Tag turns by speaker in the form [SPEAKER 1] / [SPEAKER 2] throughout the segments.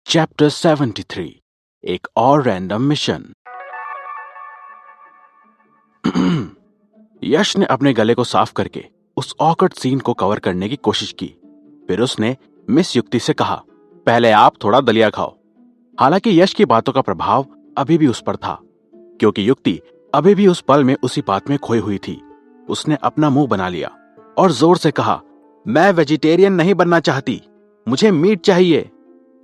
[SPEAKER 1] Chapter 73 एक और random mission. यश ने अपने गले को साफ करके उस ऑकवर्ड सीन को कवर करने की कोशिश की। फिर उसने मिस युक्ति से कहा, पहले आप थोड़ा दलिया खाओ। हालांकि यश की बातों का प्रभाव अभी भी उस पर था, क्योंकि युक्ति अभी भी उस पल में उसी बात में खोई हुई थी। उसने अपना मुंह बना लिया और जोर से कहा, मैं वेजिटेरियन नहीं बनना चाहती, मुझे मीट चाहिए।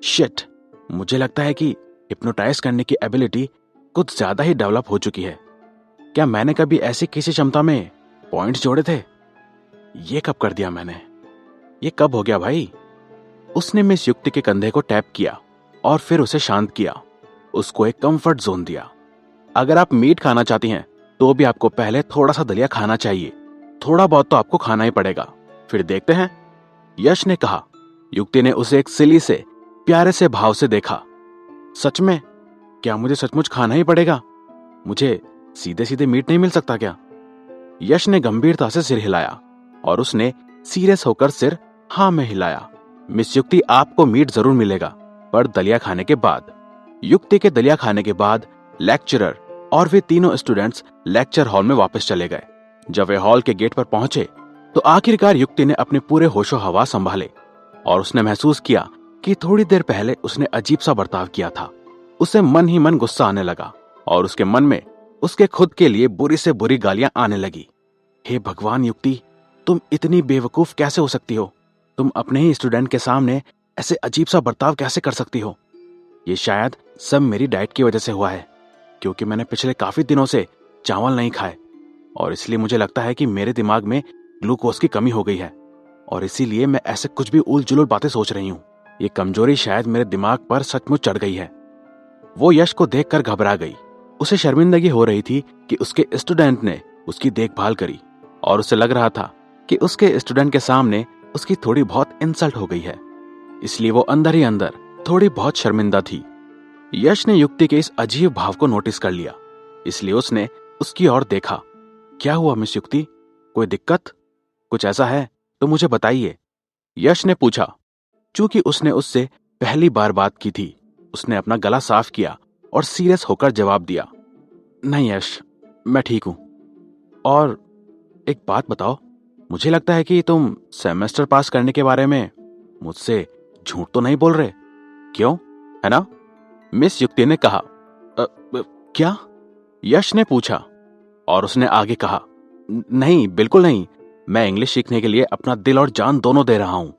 [SPEAKER 1] शिट, मुझे लगता है कि हिप्नोटाइज करने की एबिलिटी कुछ ज्यादा ही डेवलप हो चुकी है। क्या मैंने कभी ऐसी किसी क्षमता में पॉइंट्स जोड़े थे? ये कब कर दिया मैंने? ये कब हो गया भाई? उसने मिस युक्ति के कंधे को टैप किया और फिर उसे शांत किया, उसको एक कंफर्ट जोन दिया। अगर आप मीट खाना चाहती हैं तो भी आपको पहले थोड़ा सा दलिया खाना चाहिए। थोड़ा बहुत तो आपको खाना ही पड़ेगा, फिर देखते हैं, यश ने कहा। युक्ति ने उसे एक सिली से प्यारे से भाव से देखा। सच में? क्या मुझे सचमुच खाना ही पड़ेगा? मुझे सीधे सीधे मीट नहीं मिल सकता क्या? यश ने गंभीरता से सिर हिलाया और उसने सीरियस होकर सिर हाँ में हिलाया। मिस युक्ति, आपको मीट जरूर मिलेगा, पर दलिया खाने के बाद। युक्ति के दलिया खाने के बाद लेक्चरर और वे तीनों स्टूडेंट्स लेक्चर हॉल में वापस चले गए। जब वे हॉल के गेट पर पहुंचे तो आखिरकार युक्ति ने अपने पूरे होशो हवा संभाले और उसने महसूस किया कि थोड़ी देर पहले उसने अजीब सा बर्ताव किया था। उसे मन ही मन गुस्सा आने लगा और उसके मन में उसके खुद के लिए बुरी से बुरी गालियां आने लगी। हे भगवान युक्ति, तुम इतनी बेवकूफ कैसे हो सकती हो? तुम अपने ही स्टूडेंट के सामने ऐसे अजीब सा बर्ताव कैसे कर सकती हो? ये शायद सब मेरी डाइट की वजह से हुआ है, क्योंकि मैंने पिछले काफी दिनों से चावल नहीं खाए और इसलिए मुझे लगता है कि मेरे दिमाग में ग्लूकोज की कमी हो गई है और इसीलिए मैं ऐसे कुछ भी उल जुलूल बातें सोच रही हूं। ये कमजोरी शायद मेरे दिमाग पर सचमुच चढ़ गई है। वो यश को देखकर घबरा गई। उसे शर्मिंदगी हो रही थी कि उसके स्टूडेंट ने उसकी देखभाल करी और उसे लग रहा था कि उसके स्टूडेंट के सामने उसकी थोड़ी बहुत इंसल्ट हो गई है, इसलिए वो अंदर ही अंदर थोड़ी बहुत शर्मिंदा थी। यश ने युक्ति के इस अजीब भाव को नोटिस कर लिया, इसलिए उसने उसकी ओर देखा। क्या हुआ मिस युक्ति? कोई दिक्कत? कुछ ऐसा है तो मुझे बताइए, यश ने पूछा। चूंकि उसने उससे पहली बार बात की थी, उसने अपना गला साफ किया और सीरियस होकर जवाब दिया, नहीं यश, मैं ठीक हूं। और एक बात बताओ, मुझे लगता है कि तुम सेमेस्टर पास करने के बारे में मुझसे झूठ तो नहीं बोल रहे, क्यों, है ना? मिस युक्ति ने कहा। क्या? यश ने पूछा और उसने आगे कहा, नहीं, बिल्कुल नहीं, मैं इंग्लिश सीखने के लिए अपना दिल और जान दोनों दे रहा हूं।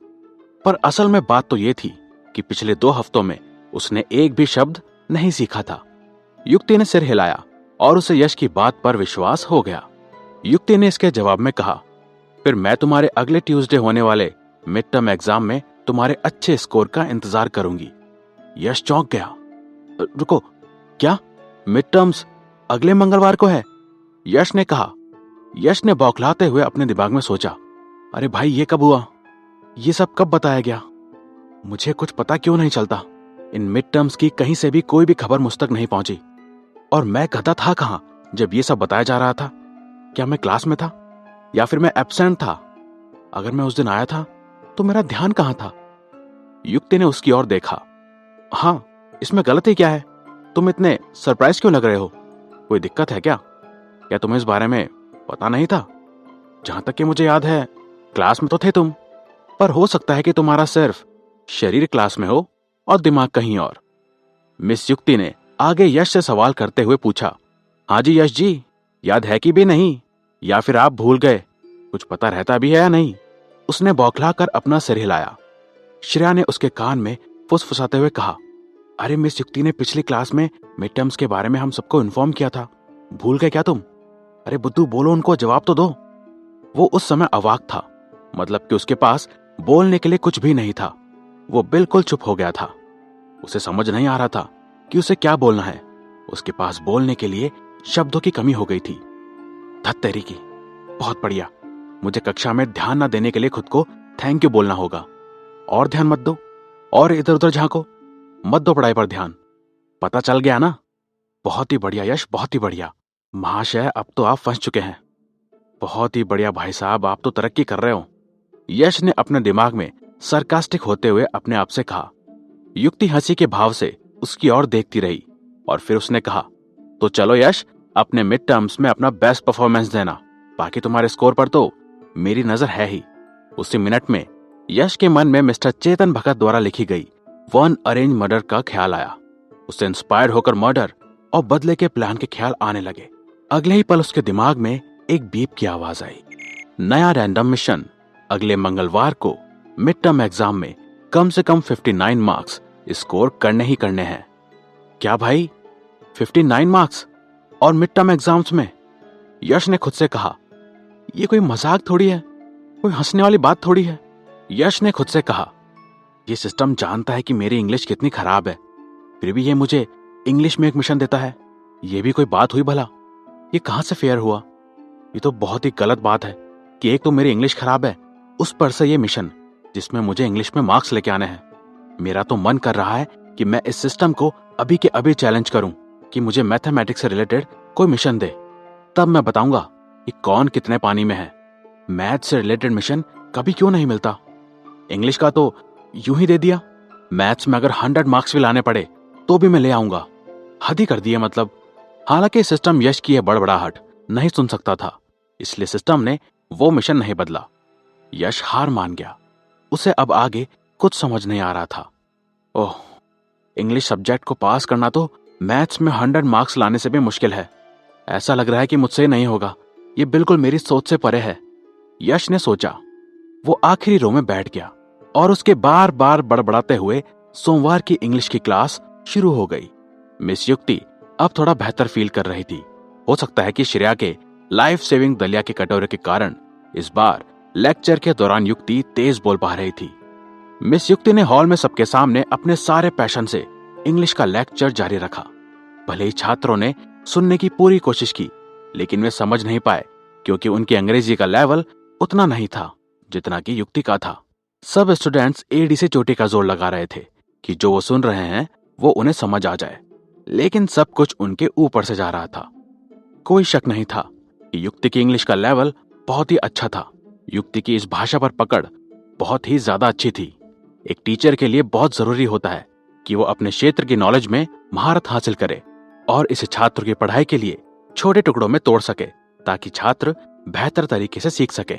[SPEAKER 1] पर असल में बात तो यह थी कि पिछले 2 हफ्तों में उसने एक भी शब्द नहीं सीखा था। युक्ति ने सिर हिलाया और उसे यश की बात पर विश्वास हो गया। युक्ति ने इसके जवाब में कहा, फिर मैं तुम्हारे अगले ट्यूसडे होने वाले मिड टर्म एग्जाम में तुम्हारे अच्छे स्कोर का इंतजार करूंगी। यश चौंक गया। रुको, क्या मिड टर्म्स अगले मंगलवार को है? यश ने कहा। यश ने बौखलाते हुए अपने दिमाग में सोचा, अरे भाई, ये कब हुआ? ये सब कब बताया गया? मुझे कुछ पता क्यों नहीं चलता? इन मिड टर्म्स की कहीं से भी कोई भी खबर मुझ तक नहीं पहुंची और मैं गधा था कहां जब ये सब बताया जा रहा था? क्या मैं क्लास में था या फिर मैं एब्सेंट था? अगर मैं उस दिन आया था तो मेरा ध्यान कहां था? युक्ति ने उसकी ओर देखा। हाँ, इसमें गलती क्या है? तुम इतने सरप्राइज क्यों लग रहे हो? कोई दिक्कत है क्या? क्या तुम्हें इस बारे में पता नहीं था? जहां तक कि मुझे याद है, क्लास में तो थे तुम, पर हो सकता है कि तुम्हारा सिर्फ शरीर क्लास में हो और दिमाग कहीं और। मिस युक्ति ने आगे यश से सवाल करते हुए पूछा। हाँ जी यश जी, याद है कि भी नहीं, या फिर आप भूल गए? कुछ पता रहता भी है या नहीं? उसने बौखलाकर अपना सिर हिलाया। श्रेया ने उसके कान में फुसफुसाते हुए कहा, अरे मिस युक्ति ने पिछली क्लास में मिड टर्म्स के बारे में हम सबको इन्फॉर्म किया था, भूल गए क्या तुम? अरे बुद्धू, बोलो, उनको जवाब तो दो। वो उस समय अवाक था, मतलब कि उसके पास बोलने के लिए कुछ भी नहीं था। वो बिल्कुल चुप हो गया था। उसे समझ नहीं आ रहा था कि उसे क्या बोलना है। उसके पास बोलने के लिए शब्दों की कमी हो गई थी। धत तेरी की, बहुत बढ़िया। मुझे कक्षा में ध्यान न देने के लिए खुद को थैंक यू बोलना होगा। और ध्यान मत दो, और इधर उधर झांको मत दो, पढ़ाई पर ध्यान। पता चल गया ना? बहुत ही बढ़िया यश, बहुत ही बढ़िया। महाशय, अब तो आप फंस चुके हैं। बहुत ही बढ़िया भाई साहब, आप तो तरक्की कर रहे हो। यश ने अपने दिमाग में सरकास्टिक होते हुए अपने आप से कहा। युक्ति हंसी के भाव से उसकी ओर देखती रही और फिर उसने कहा, तो चलो यश, अपने मिड टर्म्स में अपना बेस्ट परफॉर्मेंस देना, बाकी तुम्हारे स्कोर पर तो मेरी नजर है ही। उसी मिनट में यश के मन में मिस्टर चेतन भगत द्वारा लिखी गई वन अरेंज मर्डर का ख्याल आया। उससे इंस्पायर होकर मर्डर और बदले के प्लान के ख्याल आने लगे। अगले ही पल उसके दिमाग में एक बीप की आवाज आई। नया रैंडम मिशन, अगले मंगलवार को मिड टर्म एग्जाम में कम से कम 59 मार्क्स स्कोर करने ही करने हैं। क्या भाई, 59 मार्क्स और मिड टर्म एग्जाम्स में? यश ने खुद से कहा, यह कोई मजाक थोड़ी है, कोई हंसने वाली बात थोड़ी है। यश ने खुद से कहा, यह सिस्टम जानता है कि मेरी इंग्लिश कितनी खराब है, फिर भी ये मुझे इंग्लिश में एक मिशन देता है। यह भी कोई बात हुई भला? ये कहां से फेयर हुआ? ये तो बहुत ही गलत बात है कि एक तो मेरी इंग्लिश खराब है, उस पर से ये मिशन जिसमें मुझे इंग्लिश में मार्क्स लेके आने हैं। मेरा तो मन कर रहा है कि मैं इस सिस्टम को अभी के अभी चैलेंज करूं कि मुझे मैथमेटिक्स से रिलेटेड कोई मिशन दे, तब मैं बताऊंगा कि कौन कितने पानी में है। मैथ से रिलेटेड मिशन कभी क्यों नहीं मिलता? इंग्लिश का तो यूं ही दे दिया। मैथ्स में अगर 100 मार्क्स भी लाने पड़े तो भी मैं ले आऊंगा। हद ही कर दिया मतलब। हालांकि सिस्टम यश की यह बड़बड़ाहट नहीं सुन सकता था, इसलिए सिस्टम ने वो मिशन नहीं बदला। यश हार मान गया। उसे अब आगे कुछ समझ नहीं आ रहा था। ओह, इंग्लिश सब्जेक्ट को पास करना तो मैथ्स में 100 मार्क्स लाने से भी मुश्किल है। ऐसा लग रहा है कि मुझसे नहीं होगा। ये बिल्कुल मेरी सोच से परे है, यश ने सोचा। वो आखिरी रो में बैठ गया और उसके बार बार बड़बड़ाते हुए सोमवार की इंग्लिश की क्लास शुरू हो गई। मिस युक्ति अब थोड़ा बेहतर फील कर रही थी। हो सकता है कि श्रेया के लाइफ सेविंग दलिया के कटोरे के कारण इस बार लेक्चर के दौरान युक्ति तेज बोल पा रही थी। मिस युक्ति ने हॉल में सबके सामने अपने सारे पैशन से इंग्लिश का लेक्चर जारी रखा। भले ही छात्रों ने सुनने की पूरी कोशिश की, लेकिन वे समझ नहीं पाए क्योंकि उनकी अंग्रेजी का लेवल उतना नहीं था जितना कि युक्ति का था। सब स्टूडेंट्स एड़ी से चोटी का जोर लगा रहे थे कि जो वो सुन रहे हैं वो उन्हें समझ आ जाए, लेकिन सब कुछ उनके ऊपर से जा रहा था। कोई शक नहीं था कि युक्ति की इंग्लिश का लेवल बहुत ही अच्छा था। युक्ति की इस भाषा पर पकड़ बहुत ही ज्यादा अच्छी थी। एक टीचर के लिए बहुत जरूरी होता है कि वो अपने क्षेत्र की नॉलेज में महारत हासिल करे और इसे छात्र की पढ़ाई के लिए छोटे टुकड़ों में तोड़ सके ताकि छात्र बेहतर तरीके से सीख सके।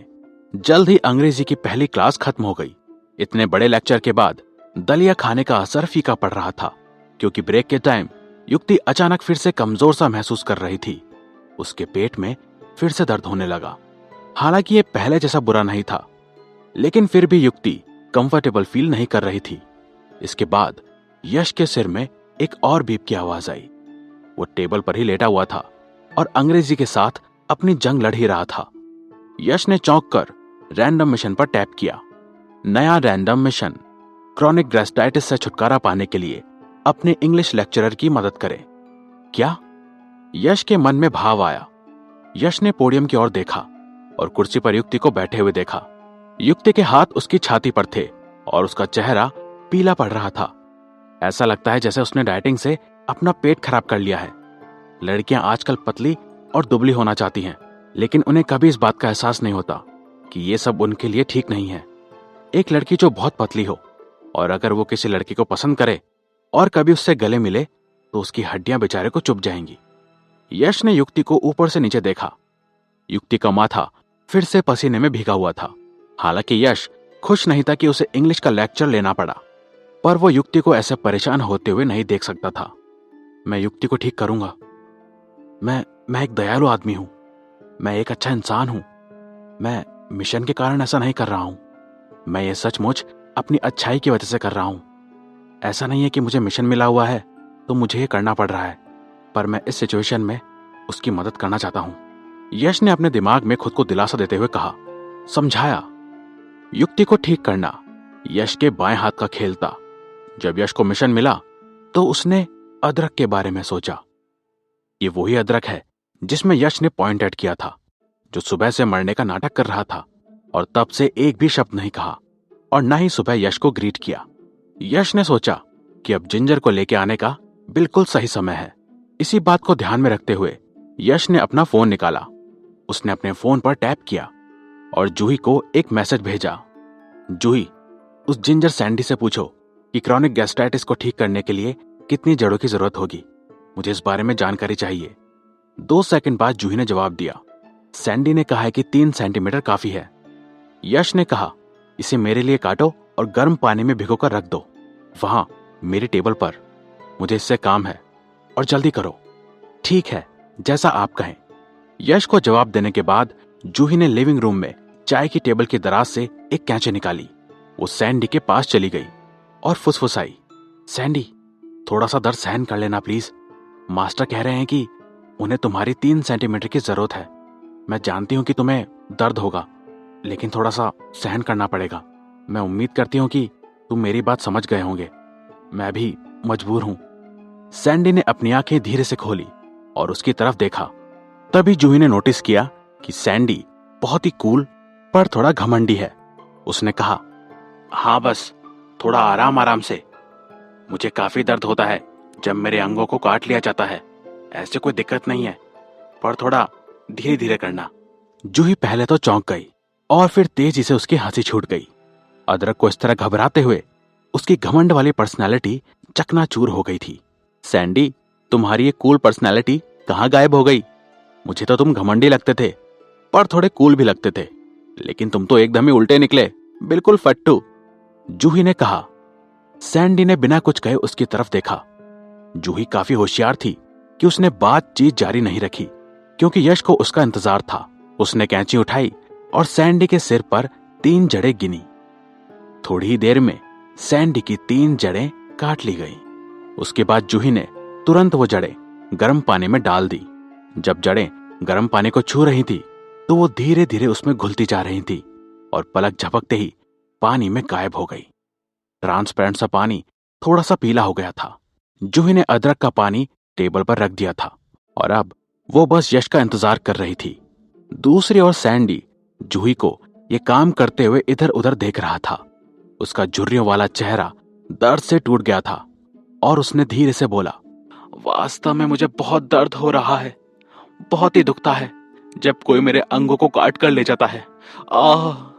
[SPEAKER 1] जल्द ही अंग्रेजी की पहली क्लास खत्म हो गई। इतने बड़े लेक्चर के बाद दलिया खाने का असर फीका पड़ रहा था, क्योंकि ब्रेक के टाइम युक्ति अचानक फिर से कमजोर सा महसूस कर रही थी। उसके पेट में फिर से दर्द होने लगा। हालांकि ये पहले जैसा बुरा नहीं था, लेकिन फिर भी युक्ति कंफर्टेबल फील नहीं कर रही थी। इसके बाद यश के सिर में एक और बीप की आवाज आई। वो टेबल पर ही लेटा हुआ था और अंग्रेजी के साथ अपनी जंग लड़ ही रहा था। यश ने चौंक कर रैंडम मिशन पर टैप किया। नया रैंडम मिशन, क्रॉनिक गैस्ट्राइटिस से छुटकारा पाने के लिए अपने इंग्लिश लेक्चरर की मदद करें। क्या? यश के मन में भाव आया। यश ने पोडियम की ओर देखा और कुर्सी पर युक्ति को बैठे हुए देखा। युक्ति के हाथ उसकी छाती पर थे और उसका चेहरा पीला पड़ रहा था। ऐसा लगता है जैसे उसने डाइटिंग से अपना पेट खराब कर लिया है। लड़कियां आजकल पतली और दुबली होना चाहती हैं, लेकिन उन्हें कभी इस बात का एहसास नहीं होता कि ये सब उनके लिए ठीक नहीं है। एक लड़की जो बहुत पतली हो और अगर वो किसी लड़की को पसंद करे और कभी उससे गले मिले तो उसकी हड्डियां बेचारे को चुभ जाएंगी। यश ने युक्ति को ऊपर से नीचे देखा। युक्ति का माथा फिर से पसीने में भीगा हुआ था। हालांकि यश खुश नहीं था कि उसे इंग्लिश का लेक्चर लेना पड़ा, पर वो युक्ति को ऐसे परेशान होते हुए नहीं देख सकता था। मैं युक्ति को ठीक करूंगा। मैं एक दयालु आदमी हूं। मैं एक अच्छा इंसान हूं। मैं मिशन के कारण ऐसा नहीं कर रहा हूं। मैं ये सचमुच अपनी अच्छाई की वजह से कर रहा हूं। ऐसा नहीं है कि मुझे मिशन मिला हुआ है तो मुझे ये करना पड़ रहा है, पर मैं इस सिचुएशन में उसकी मदद करना चाहता हूं। यश ने अपने दिमाग में खुद को दिलासा देते हुए कहा। समझाया, युक्ति को ठीक करना यश के बाएं हाथ का खेल था। जब यश को मिशन मिला तो उसने अदरक के बारे में सोचा। ये वही अदरक है जिसमें यश ने पॉइंट ऐड किया था, जो सुबह से मरने का नाटक कर रहा था और तब से एक भी शब्द नहीं कहा और न ही सुबह यश को ग्रीट किया। यश ने सोचा कि अब जिंजर को लेके आने का बिल्कुल सही समय है। इसी बात को ध्यान में रखते हुए यश ने अपना फोन निकाला। उसने अपने फोन पर टैप किया और जूही को एक मैसेज भेजा। जूही, उस जिंजर सैंडी से पूछो कि क्रॉनिक गैस्ट्राइटिस को ठीक करने के लिए कितनी जड़ों की जरूरत होगी। मुझे इस बारे में जानकारी चाहिए। 2 सेकंड बाद जूही ने जवाब दिया, सैंडी ने कहा है कि 3 सेंटीमीटर काफी है। यश ने कहा, इसे मेरे लिए काटो और गर्म पानी में भिगोकर रख दो, वहां मेरी टेबल पर। मुझे इससे काम है और जल्दी करो। ठीक है, जैसा आप कहें। यश को जवाब देने के बाद जूही ने लिविंग रूम में चाय की टेबल की दराज से एक कैंची निकाली। वो सैंडी के पास चली गई और फुसफुसाई, सैंडी, थोड़ा सा दर्द सहन कर लेना प्लीज। मास्टर कह रहे हैं कि उन्हें तुम्हारी 3 सेंटीमीटर की जरूरत है। मैं जानती हूं कि तुम्हें दर्द होगा, लेकिन थोड़ा सा सहन करना पड़ेगा। मैं उम्मीद करती हूं कि तुम मेरी बात समझ गए होंगे। मैं भी मजबूर हूं। सैंडी ने अपनी आंखें धीरे से खोली और उसकी तरफ देखा। तभी जूही ने नोटिस किया कि सैंडी बहुत ही कूल पर थोड़ा घमंडी है। उसने कहा, हाँ बस थोड़ा आराम आराम से। मुझे काफी दर्द होता है जब मेरे अंगों को काट लिया जाता है। ऐसे कोई दिक्कत नहीं है, पर थोड़ा धीरे धीरे करना। जूही पहले तो चौंक गई और फिर तेजी से उसकी हंसी छूट गई। अदरक को इस तरह घबराते हुए उसकी घमंड वाली पर्सनैलिटी चकनाचूर हो गई थी। सैंडी, तुम्हारी ये कूल पर्सनैलिटी कहाँ गायब हो गई? मुझे तो तुम घमंडी लगते थे, पर थोड़े कूल भी लगते थे, लेकिन तुम तो एकदम ही उल्टे निकले, बिल्कुल फट्टू। जूही ने कहा। सैंडी ने बिना कुछ कहे उसकी तरफ देखा। जूही काफी होशियार थी कि उसने बातचीत जारी नहीं रखी, क्योंकि यश को उसका इंतजार था। उसने कैंची उठाई और सैंडी के सिर पर 3 जड़ें गिनी। थोड़ी ही देर में सैंडी की 3 जड़ें काट ली गई। उसके बाद जूही ने तुरंत वो जड़ें गर्म पानी में डाल दी। जब जड़ें गर्म पानी को छू रही थी तो वो धीरे धीरे उसमें घुलती जा रही थी और पलक झपकते ही पानी में गायब हो गई। ट्रांसपेरेंट सा पानी थोड़ा सा पीला हो गया था। जूही ने अदरक का पानी टेबल पर रख दिया था और अब वो बस यश का इंतजार कर रही थी। दूसरी ओर सैंडी जूही को ये काम करते हुए इधर उधर देख रहा था। उसका झुर्रियों वाला चेहरा दर्द से टूट गया था और उसने धीरे से बोला, वास्तव में मुझे बहुत दर्द हो रहा है। बहुत ही दुखता है जब कोई मेरे अंगों को काट कर ले जाता है। आह।